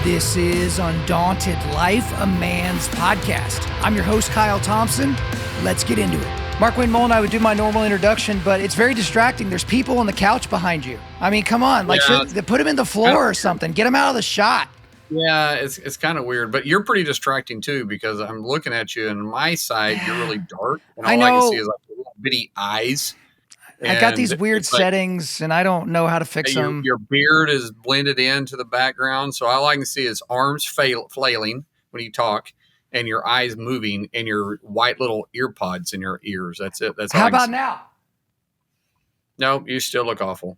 This is Undaunted.Life, a man's podcast. I'm your host, Kyle Thompson. Let's get into it. MARKWAYNE MULLIN, I would do my normal introduction, but it's very distracting. There's people on the couch behind you. I mean, come on. Put them in the floor or something. Get them out of the shot. Yeah, it's kind of weird, but you're pretty distracting too because I'm looking at you and my side, you're really dark. And all I can see is like little bitty eyes. I got these weird settings and I don't know how to fix them. Your beard is blended into the background. So all I can see is arms flailing when you talk and your eyes moving and your white little ear pods in your ears. That's it. That's all How about now? No, you still look awful.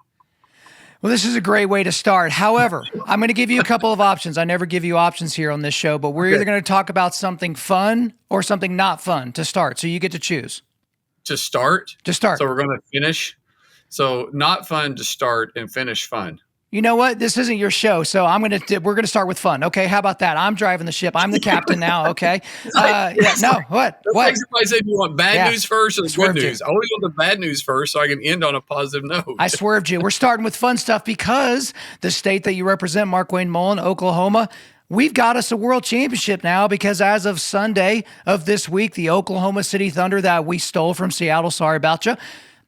Well, this is a great way to start. However, I'm going to give you a couple of options. I never give you options here on this show, but we're either going to talk about something fun or something not fun to start. So you get to choose. To start? To start. So we're going to finish. So not fun to start and finish fun. You know what? This isn't your show, so we're going to start with fun. Okay, how about that? I'm driving the ship. I'm the captain now. Okay. What? I said you want bad news first or good news. I always want the bad news first, so I can end on a positive note. I swerved you. We're starting with fun stuff because the state that you represent, MARKWAYNE MULLIN, Oklahoma. We've got us a world championship now because as of Sunday of this week, the Oklahoma City Thunder that we stole from Seattle, sorry about you,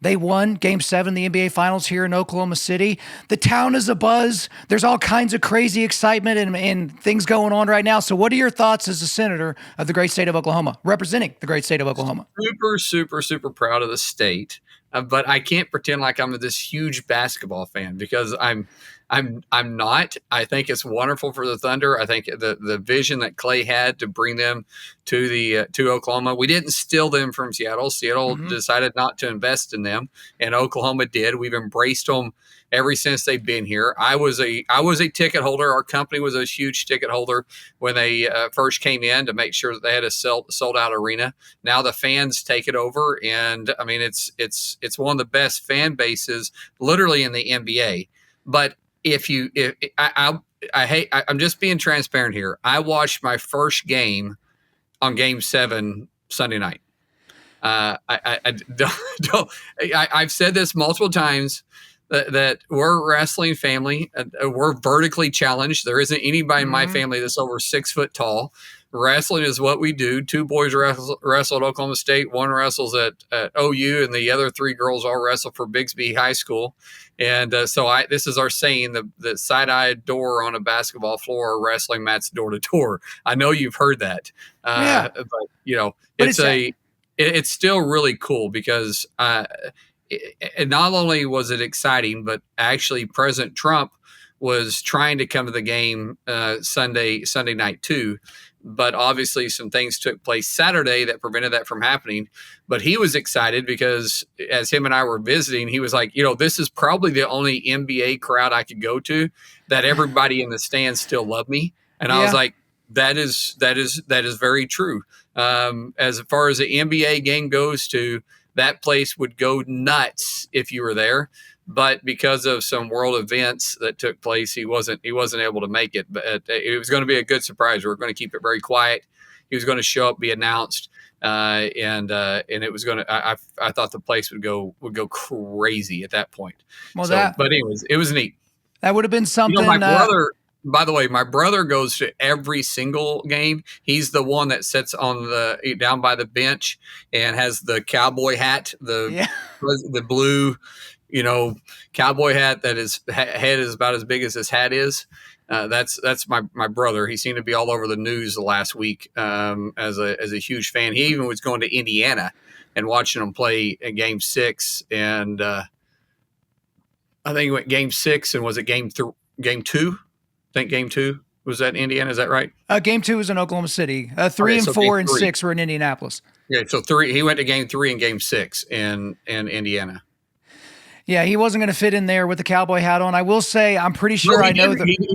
they won Game 7, the NBA Finals here in Oklahoma City. The town is abuzz. There's all kinds of crazy excitement and things going on right now. So what are your thoughts as a senator of the great state of Oklahoma, representing the great state of Oklahoma? Super, super, super proud of the state. But I can't pretend like I'm this huge basketball fan because I'm not. I think it's wonderful for the Thunder. I think the vision that Clay had to bring them to Oklahoma. We didn't steal them from Seattle. Seattle decided not to invest in them, and Oklahoma did. We've embraced them ever since they've been here. I was a ticket holder. Our company was a huge ticket holder when they first came in to make sure that they had a sold out arena. Now the fans take it over, and I mean it's one of the best fan bases literally in the NBA. But I'm just being transparent here. I watched my first game on Game 7 Sunday night. I've said this multiple times that we're a wrestling family. We're vertically challenged. There isn't anybody in my family that's over 6 foot tall. Wrestling is what we do. 2 boys wrestle at Oklahoma State. 1 wrestles at OU, and the other 3 girls all wrestle for Bixby High School. And this is our saying: the side-eyed door on a basketball floor, or wrestling mat's door to door. I know you've heard that, but it's still really cool because not only was it exciting, but actually President Trump was trying to come to the game Sunday night too. But obviously some things took place Saturday that prevented that from happening. But he was excited because as him and I were visiting, he was like, this is probably the only NBA crowd I could go to that everybody in the stands still love me. And I was like, that is very true. As far as the NBA game goes to, that place would go nuts if you were there. But because of some world events that took place, he wasn't able to make it. But it was going to be a good surprise. We're going to keep it very quiet. He was going to show up, be announced, and it was going to. I thought the place would go crazy at that point. But anyways, it was neat. That would have been something. My brother. By the way, my brother goes to every single game. He's the one that sits on down by the bench and has the cowboy hat, the blue, cowboy hat that his head is about as big as his hat is. That's my brother. He seemed to be all over the news the last week as a huge fan. He even was going to Indiana and watching them play in Game 6. And I think he went Game 6 and was it Game 2? I think Game 2 was that in Indiana. Is that right? Game 2 was in Oklahoma City. 3 and 4 and 6 were in Indianapolis. Yeah. So he went to Game 3 and Game 6 in Indiana. Yeah, he wasn't going to fit in there with the cowboy hat on. I will say, I'm pretty sure he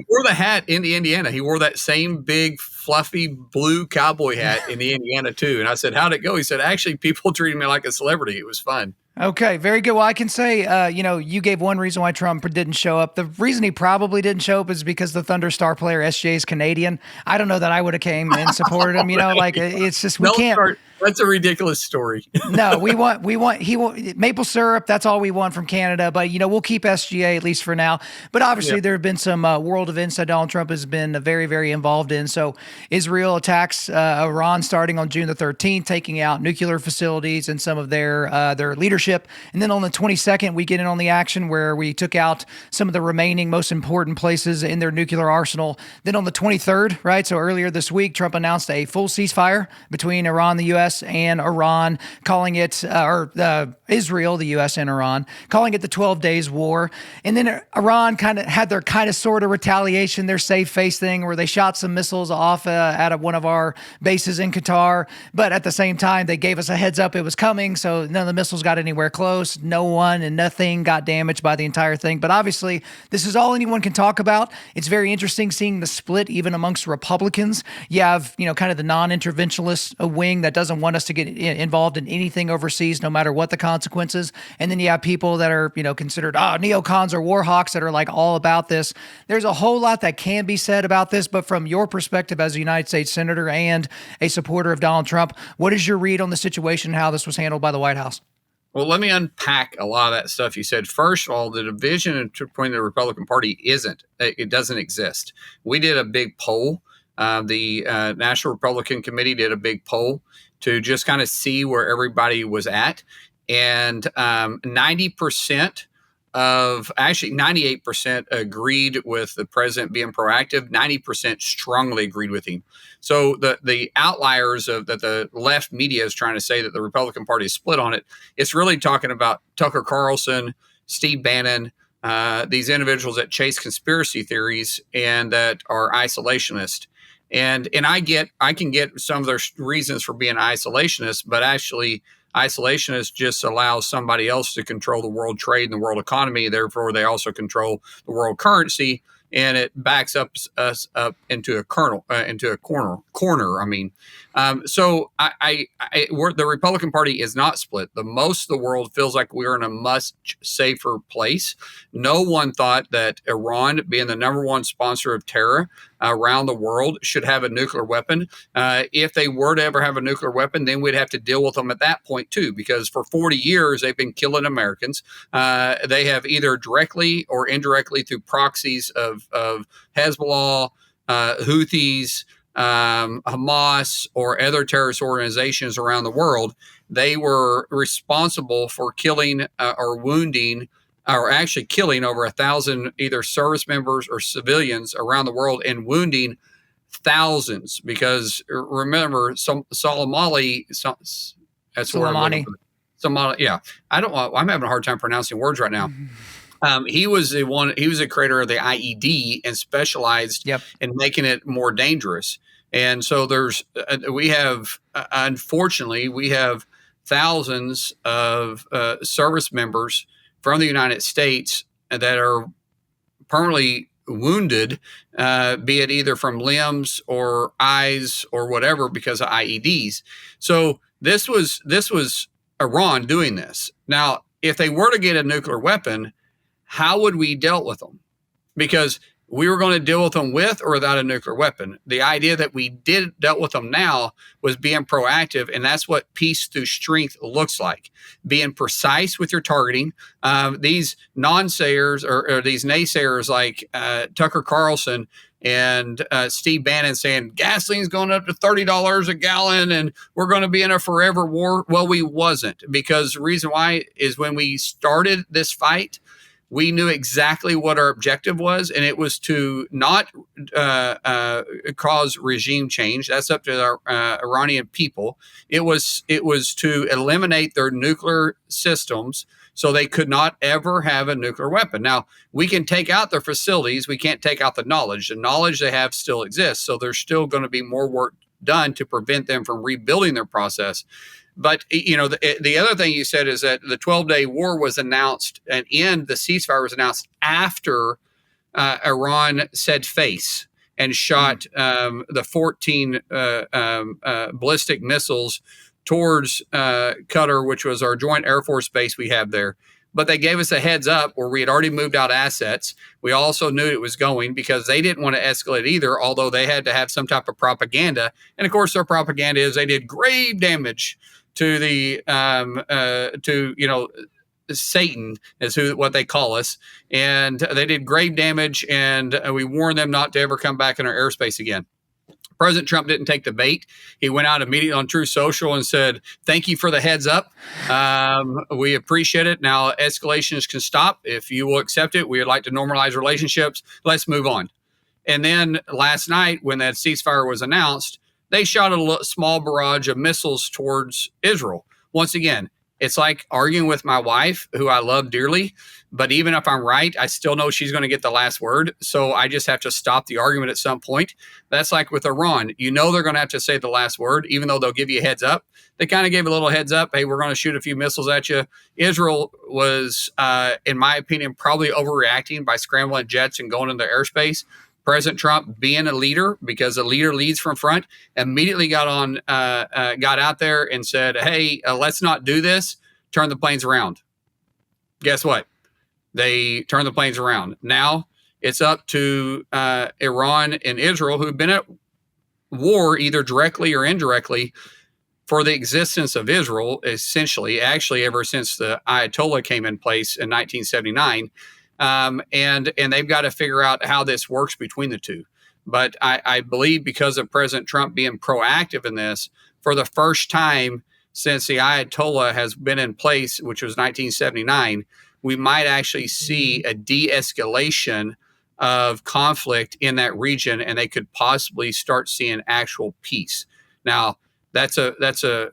wore the hat in Indiana. He wore that same big, fluffy blue cowboy hat in the Indiana too. And I said, "How'd it go?" He said, "Actually, people treated me like a celebrity. It was fun." Okay, very good. Well, I can say, you gave one reason why Trump didn't show up. The reason he probably didn't show up is because the Thunder star player SJ is Canadian. I don't know that I would have came and supported him. It's just we can't. That's a ridiculous story. No, we want maple syrup. That's all we want from Canada. But we'll keep SGA at least for now. But obviously, there have been some world events that Donald Trump has been very, very involved in. So Israel attacks Iran starting on June the 13th, taking out nuclear facilities and some of their leadership. And then on the 22nd, we get in on the action where we took out some of the remaining most important places in their nuclear arsenal. Then on the 23rd, right? So earlier this week, Trump announced a full ceasefire between Iran, the U.S., and Iran, calling it, Israel, the U.S. and Iran, calling it the 12 Days War. And then Iran kind of had their sort of retaliation, their safe face thing, where they shot some missiles off out of one of our bases in Qatar. But at the same time, they gave us a heads up it was coming, so none of the missiles got anywhere close. No one and nothing got damaged by the entire thing. But obviously, this is all anyone can talk about. It's very interesting seeing the split even amongst Republicans. You have, kind of the non-interventionist wing that doesn't want us to get involved in anything overseas, no matter what the consequences. And then you have people that are, considered neocons or war hawks that are like all about this. There's a whole lot that can be said about this, but from your perspective as a United States Senator and a supporter of Donald Trump, what is your read on the situation and how this was handled by the White House? Well, let me unpack a lot of that stuff you said. First of all, the division between the Republican Party it doesn't exist. We did a big poll. The National Republican Committee did a big poll to just kind of see where everybody was at. And 90% actually 98% agreed with the president being proactive. 90% strongly agreed with him. So the outliers that the left media is trying to say that the Republican Party is split on it, it's really talking about Tucker Carlson, Steve Bannon, these individuals that chase conspiracy theories and that are isolationist. And I can get some of their reasons for being isolationist, but actually isolationists just allow somebody else to control the world trade and the world economy. Therefore, they also control the world currency, and it backs us up into a corner. So the Republican Party is not split. Most of the world feels like we're in a much safer place. No one thought that Iran, being the number one sponsor of terror around the world, should have a nuclear weapon. If they were to ever have a nuclear weapon, then we'd have to deal with them at that point too, because for 40 years they've been killing Americans. They have either directly or indirectly through proxies of Hezbollah, Houthis, Hamas, or other terrorist organizations around the world. They were responsible for killing or wounding, or actually killing over 1,000 either service members or civilians around the world, and wounding thousands. Because remember, Soleimani, that's what Soleimani, yeah. I'm having a hard time pronouncing words right now. He was a creator of the IED and specialized in making it more dangerous. And so unfortunately, we have thousands of service members from the United States that are permanently wounded, be it either from limbs or eyes or whatever, because of IEDs. So this was Iran doing this. Now, if they were to get a nuclear weapon, how would we dealt with them? Because we were going to deal with them with or without a nuclear weapon. The idea that we dealt with them now was being proactive, and that's what peace through strength looks like. Being precise with your targeting. These non-sayers or these naysayers like Tucker Carlson and Steve Bannon saying gasoline's going up to $30 a gallon and we're going to be in a forever war. Well, we wasn't, because the reason why is when we started this fight, we knew exactly what our objective was, and it was to not cause regime change. That's up to our Iranian people. It was to eliminate their nuclear systems so they could not ever have a nuclear weapon. Now, we can take out their facilities. We can't take out the knowledge. The knowledge they have still exists, so there's still going to be more work done to prevent them from rebuilding their process. But, the other thing you said is that the 12-day war was announced, and the ceasefire was announced after Iran said face and shot the 14 ballistic missiles towards Qatar, which was our joint Air Force base we have there. but they gave us a heads up where we had already moved out assets. We also knew it was going because they didn't want to escalate either, although they had to have some type of propaganda. And of course, their propaganda is they did grave damage to the Satan is what they call us, and they did grave damage, and we warned them not to ever come back in our airspace again. President Trump didn't take the bait. He went out immediately on Truth Social and said, "Thank you for the heads up. We appreciate it. Now escalations can stop. If you will accept it, we would like to normalize relationships. Let's move on." And then last night, when that ceasefire was announced, they shot a small barrage of missiles towards Israel. Once again, it's like arguing with my wife, who I love dearly, but even if I'm right, I still know she's going to get the last word. So I just have to stop the argument at some point. That's like with Iran. You know they're going to have to say the last word, even though they'll give you a heads up. They kind of gave a little heads up. Hey, we're going to shoot a few missiles at you. Israel was, in my opinion, probably overreacting by scrambling jets and going into airspace. President Trump, being a leader, because a leader leads from front, immediately got out there and said, "Hey, let's not do this. Turn the planes around." Guess what? They turned the planes around. Now it's up to Iran and Israel, who've been at war either directly or indirectly for the existence of Israel, essentially, actually ever since the Ayatollah came in place in 1979. And they've got to figure out how this works between the two. But I believe because of President Trump being proactive in this, for the first time since the Ayatollah has been in place, which was 1979, we might actually see a de-escalation of conflict in that region, and they could possibly start seeing actual peace. Now, that's a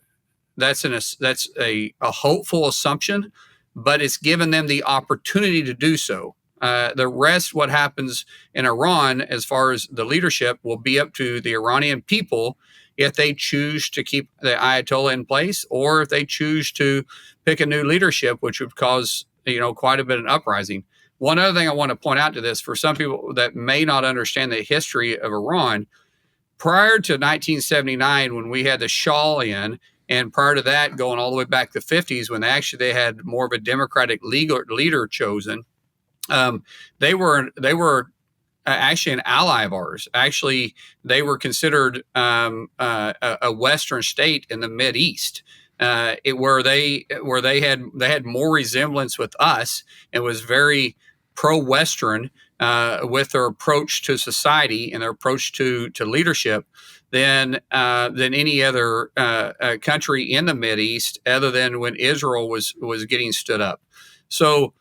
hopeful assumption, but it's given them the opportunity to do so. The rest, what happens in Iran, as far as the leadership, will be up to the Iranian people if they choose to keep the Ayatollah in place, or if they choose to pick a new leadership, which would cause quite a bit of uprising. One other thing I want to point out to this, for some people that may not understand the history of Iran, prior to 1979, when we had the Shah in, and prior to that, going all the way back to the 50s, when they had more of a democratic leader chosen, they were actually an ally of ours. Actually, they were considered a Western state in the Mideast, where they had more resemblance with us and was very pro-Western with their approach to society and their approach to leadership than any other country in the Mideast, other than when Israel was getting stood up. So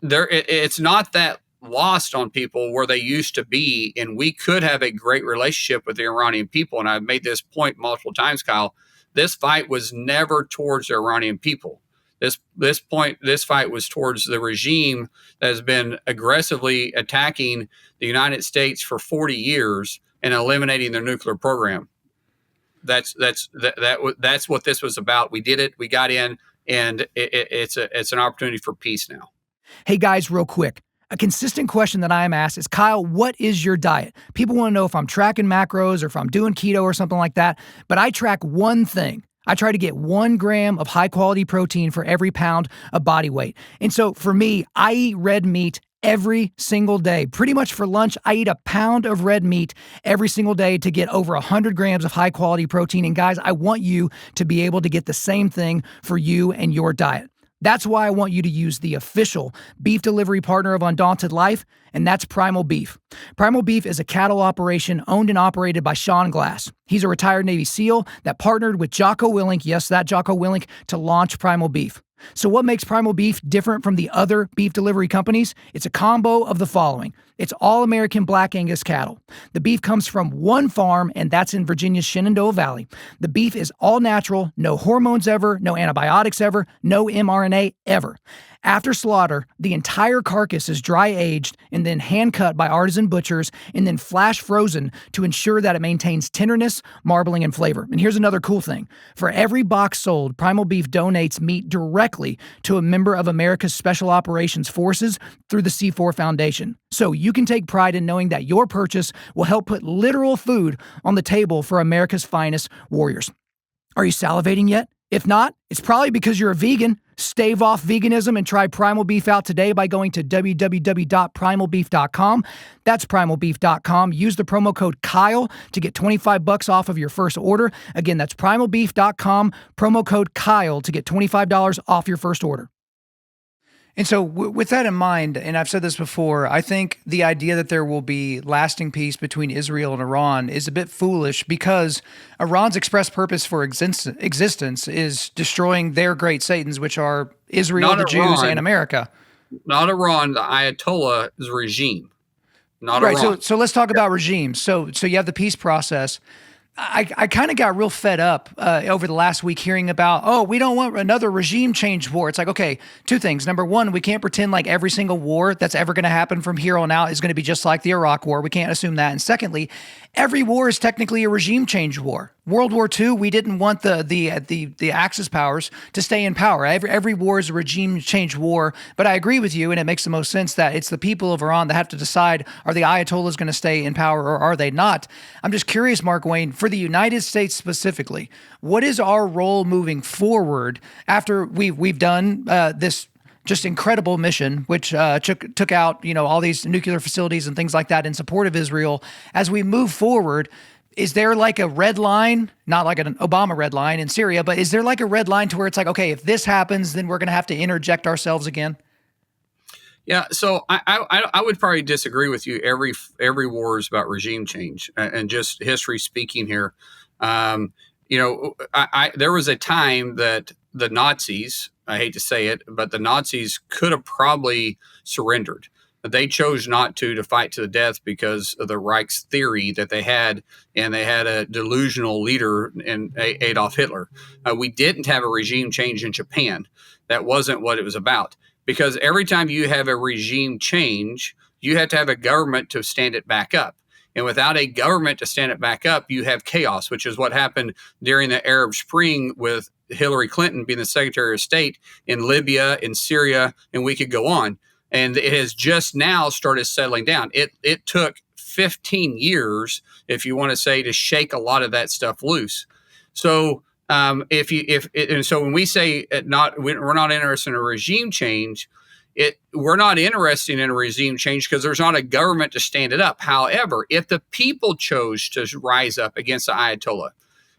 it's not that lost on people where they used to be, and we could have a great relationship with the Iranian people. And I've made this point multiple times, Kyle. This fight was never towards the Iranian people. This fight was towards the regime that has been aggressively attacking the United States for 40 years and eliminating their nuclear program. That's what this was about. We did it. We got in, and it's an opportunity for peace now. Hey guys, real quick. A consistent question that I am asked is, Kyle, what is your diet? People want to know if I'm tracking macros or if I'm doing keto or something like that, but I track one thing. I try to get 1 gram of high quality protein for every pound of body weight. And so for me, I eat red meat every single day. Pretty much for lunch, I eat a pound of red meat every single day to get over 100 grams of high quality protein. And guys, I want you to be able to get the same thing for you and your diet. That's why I want you to use the official beef delivery partner of Undaunted.Life, and that's Primal Beef. Primal Beef is a cattle operation owned and operated by Sean Glass. He's a retired Navy SEAL that partnered with Jocko Willink, yes, that Jocko Willink, to launch Primal Beef. So what makes Primal Beef different from the other beef delivery companies? It's a combo of the following. It's all American Black Angus cattle. The beef comes from one farm, and that's in Virginia's Shenandoah Valley. The beef is all natural, no hormones ever, no antibiotics ever, no mRNA ever. After slaughter, the entire carcass is dry aged and then hand cut by artisan butchers and then flash frozen to ensure that it maintains tenderness, marbling, and flavor. And here's another cool thing. For every box sold, Primal Beef donates meat directly to a member of America's Special Operations Forces through the C4 Foundation. So you can take pride in knowing that your purchase will help put literal food on the table for America's finest warriors. Are you salivating yet? If not, it's probably because you're a vegan. Stave off veganism and try Primal Beef out today by going to www.primalbeef.com. That's primalbeef.com. Use the promo code Kyle to get $25 off of your first order. Again, that's primalbeef.com, promo code Kyle to get $25 off your first order. And so with that in mind, and I've said this before, I think the idea that there will be lasting peace between Israel and Iran is a bit foolish because Iran's express purpose for existence is destroying their great Satans, which are Israel, the Jews, and America. Not Iran, the Ayatollah's regime. Not right. Iran. So let's talk about regimes. So you have the peace process. I kind of got real fed up over the last week hearing about, we don't want another regime change war. It's like, okay, two things. Number one, we can't pretend like every single war that's ever going to happen from here on out is going to be just like the Iraq War. We can't assume that. And secondly, every war is technically a regime change war. World War II, we didn't want the Axis powers to stay in power. Every war is a regime change war. But I agree with you, and it makes the most sense that it's the people of Iran that have to decide, are the Ayatollahs going to stay in power or are they not? I'm just curious, Markwayne, for the United States specifically, what is our role moving forward after we've done this just incredible mission, which took out all these nuclear facilities and things like that in support of Israel? As we move forward, is there like a red line, not like an Obama red line in Syria, but is there like a red line to where it's like, okay, if this happens, then we're going to have to interject ourselves again? Yeah, so I would probably disagree with you. Every war is about regime change, and just history speaking here. There was a time that the Nazis, I hate to say it, but the Nazis could have probably surrendered. But they chose not to fight to the death because of the Reich's theory that they had, and they had a delusional leader in Adolf Hitler. We didn't have a regime change in Japan. That wasn't what it was about. Because every time you have a regime change, you have to have a government to stand it back up. And without a government to stand it back up, you have chaos, which is what happened during the Arab Spring with Hillary Clinton being the Secretary of State in Libya, in Syria, and we could go on. And it has just now started settling down. It took 15 years, if you want to say, to shake a lot of that stuff loose. So and so when we say we're not interested in a regime change, we're not interested in a regime change because there's not a government to stand it up. However, if the people chose to rise up against the Ayatollah,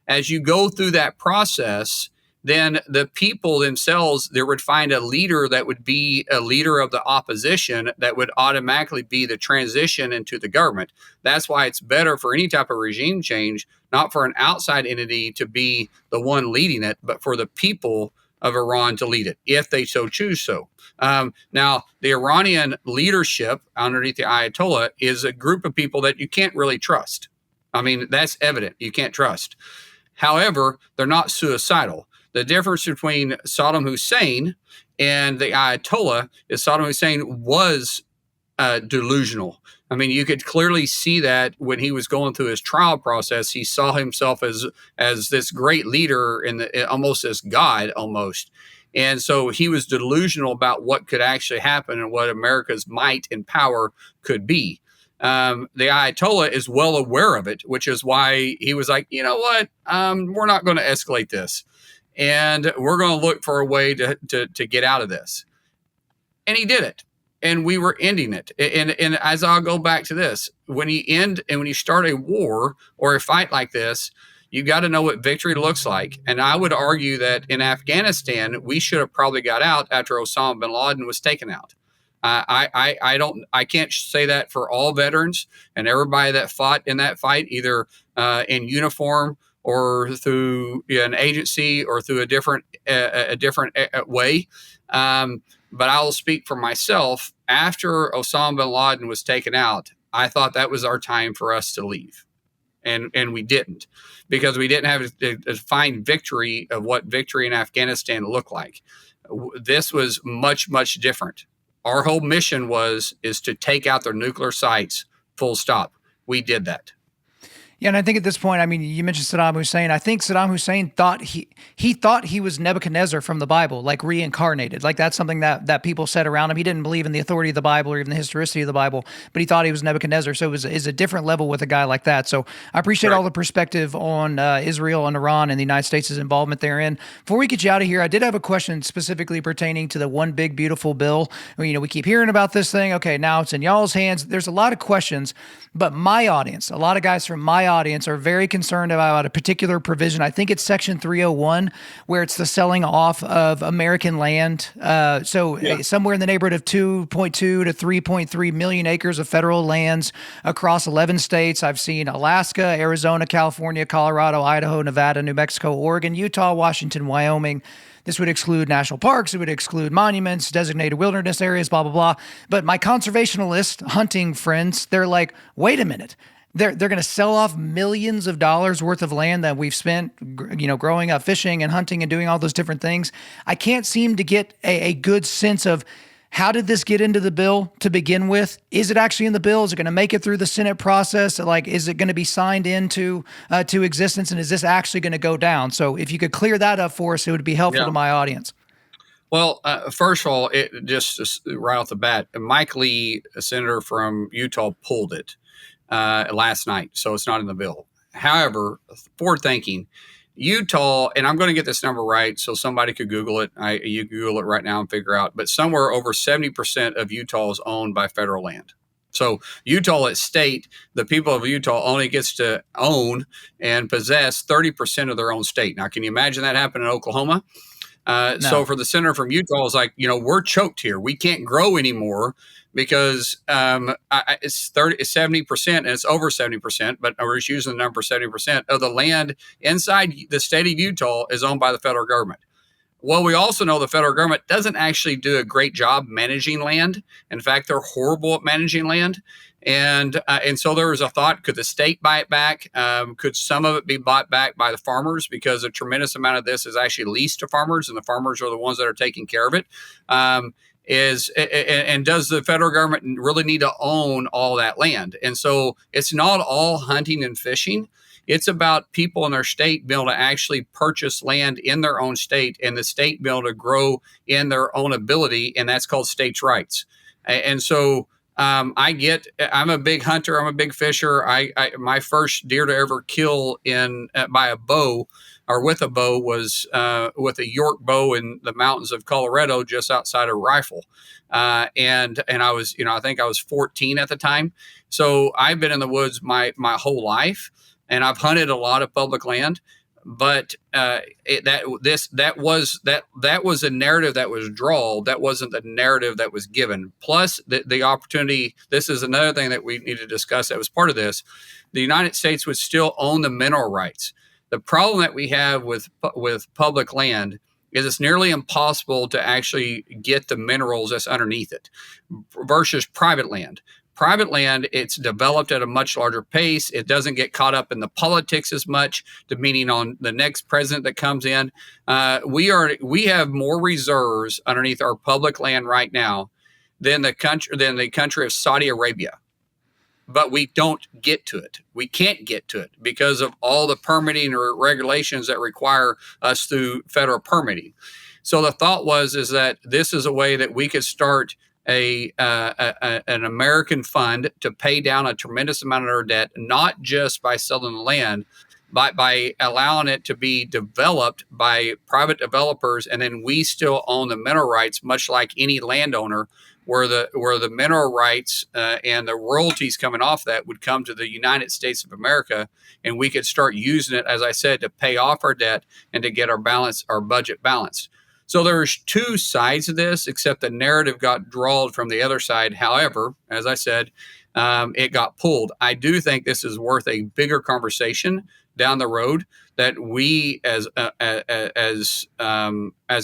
as you go through that process, then the people themselves, there would find a leader that would be a leader of the opposition that would automatically be the transition into the government. That's why it's better for any type of regime change, not for an outside entity to be the one leading it, but for the people of Iran to lead it, if they so choose so. Now, the Iranian leadership underneath the Ayatollah is a group of people that you can't really trust. I mean, that's evident. You can't trust. However, they're not suicidal. The difference between Saddam Hussein and the Ayatollah is Saddam Hussein was delusional. I mean, you could clearly see that when he was going through his trial process. He saw himself as this great leader and almost as God almost. And so he was delusional about what could actually happen and what America's might and power could be. The Ayatollah is well aware of it, which is why he was like, you know what, we're not going to escalate this. And we're going to look for a way to get out of this. And he did it. And we were ending it. And as I'll go back to this, when you start a war or a fight like this, you got to know what victory looks like. And I would argue that in Afghanistan, we should have probably got out after Osama bin Laden was taken out. I can't say that for all veterans and everybody that fought in that fight, either in uniform or through an agency or through a different way. But I will speak for myself. After Osama bin Laden was taken out, I thought that was our time for us to leave. And we didn't, because we didn't have a defined victory of what victory in Afghanistan looked like. This was much, much different. Our whole mission is to take out their nuclear sites, full stop. We did that. Yeah, and I think at this point, I mean, you mentioned Saddam Hussein. I think Saddam Hussein thought he thought he was Nebuchadnezzar from the Bible, like reincarnated. Like that's something that people said around him. He didn't believe in the authority of the Bible or even the historicity of the Bible, but he thought he was Nebuchadnezzar. So it was is a different level with a guy like that. So I appreciate Right. all the perspective on Israel and Iran and the United States' involvement therein. Before we get you out of here, I did have a question specifically pertaining to the one big beautiful bill. You know, we keep hearing about this thing. Okay, now it's in y'all's hands. There's a lot of questions, but my audience, a lot of guys from my audience are very concerned about a particular provision. I think it's Section 301, where it's the selling off of American land. Yeah. Somewhere in the neighborhood of 2.2 to 3.3 million acres of federal lands across 11 states. I've seen Alaska, Arizona, California, Colorado, Idaho, Nevada, New Mexico, Oregon, Utah, Washington, Wyoming. This would exclude national parks. It would exclude monuments, designated wilderness areas, blah, blah, blah. But my conservationalist hunting friends, they're like, wait a minute. They're going to sell off millions of dollars worth of land that we've spent, growing up, fishing and hunting and doing all those different things. I can't seem to get a good sense of how did this get into the bill to begin with? Is it actually in the bill? Is it going to make it through the Senate process? Like, is it going to be signed into to existence? And is this actually going to go down? So if you could clear that up for us, it would be helpful Yeah. to my audience. Well, first of all, it just right off the bat, Mike Lee, a senator from Utah, pulled it last night, so it's not in the bill. However, forward thinking, Utah, and I'm going to get this number right, so somebody could Google it. You Google it right now and figure out, but somewhere over 70% of Utah is owned by federal land. So Utah at state, the people of Utah only gets to own and possess 30% of their own state. Now, can you imagine that happen in Oklahoma? So No. for the senator from Utah, it's like, we're choked here. We can't grow anymore because it's 70%, and it's over 70%, but we're just using the number 70% of the land inside the state of Utah is owned by the federal government. Well, we also know the federal government doesn't actually do a great job managing land. In fact, they're horrible at managing land. And so there was a thought: could the state buy it back? Could some of it be bought back by the farmers? Because a tremendous amount of this is actually leased to farmers, and the farmers are the ones that are taking care of it. And does the federal government really need to own all that land? And so it's not all hunting and fishing. It's about people in their state being able to actually purchase land in their own state, and the state being able to grow in their own ability, and that's called states' rights. And so I'm a big hunter. I'm a big fisher. My first deer to ever kill by a bow or with a bow was with a York bow in the mountains of Colorado, just outside of Rifle. And I was, I think I was 14 at the time. So I've been in the woods my whole life, and I've hunted a lot of public land. But that was a narrative that was drawn. That wasn't the narrative that was given. Plus the opportunity. This is another thing that we need to discuss. That was part of this. The United States would still own the mineral rights. The problem that we have with public land is it's nearly impossible to actually get the minerals that's underneath it versus private land. Private land, it's developed at a much larger pace. It doesn't get caught up in the politics as much, depending on the next president that comes in. We have more reserves underneath our public land right now than the country of Saudi Arabia. But we don't get to it. We can't get to it because of all the permitting or regulations that require us through federal permitting. So the thought is that this is a way that we could start an American fund to pay down a tremendous amount of our debt, not just by selling the land, but by allowing it to be developed by private developers, and then we still own the mineral rights, much like any landowner, where the mineral rights and the royalties coming off that would come to the United States of America, and we could start using it, as I said, to pay off our debt and to get our budget balanced. So there's two sides of this, except the narrative got drawn from the other side. However, as I said, it got pulled. I do think this is worth a bigger conversation down the road, that we as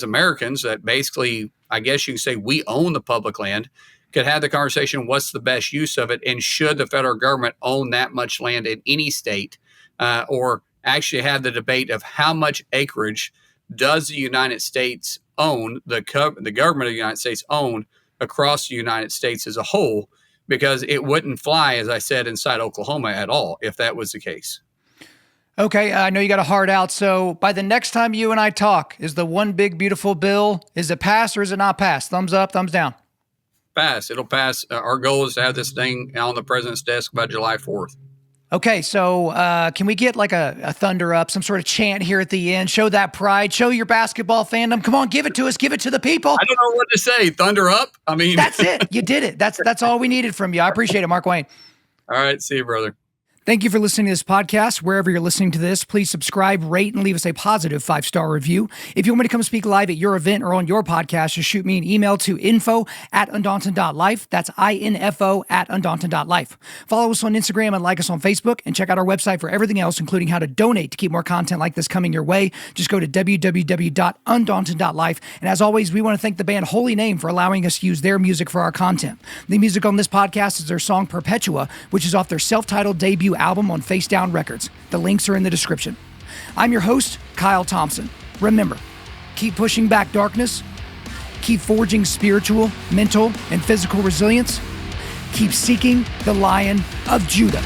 Americans, that basically, I guess you can say, we own the public land, could have the conversation: what's the best use of it, and should the federal government own that much land in any state, or actually have the debate of how much acreage does the United States own, the government of the United States own across the United States as a whole, because it wouldn't fly, as I said, inside Oklahoma at all if that was the case. Okay, I know you got a heart out. So by the next time you and I talk, is the one big beautiful bill, is it pass or is it not pass? Thumbs up, thumbs down. Pass. It'll pass. Our goal is to have this thing on the president's desk by July 4th. Okay, so can we get like a thunder up, some sort of chant here at the end? Show that pride. Show your basketball fandom. Come on, give it to us. Give it to the people. I don't know what to say. Thunder up? I mean. That's it. You did it. That's all we needed from you. I appreciate it, Mark Wayne. All right. See you, brother. Thank you for listening to this podcast. Wherever you're listening to this, please subscribe, rate, and leave us a positive 5-star review. If you want me to come speak live at your event or on your podcast, just shoot me an email to info@Undaunted.Life. That's info@Undaunted.Life. Follow us on Instagram and like us on Facebook, and check out our website for everything else, including how to donate to keep more content like this coming your way. Just go to www.Undaunted.Life. And as always, we want to thank the band Holy Name for allowing us to use their music for our content. The music on this podcast is their song Perpetua, which is off their self-titled debut album on Face Down Records. The links are in the description. I'm your host, Kyle Thompson. Remember, keep pushing back darkness, keep forging spiritual, mental, and physical resilience, keep seeking the Lion of Judah.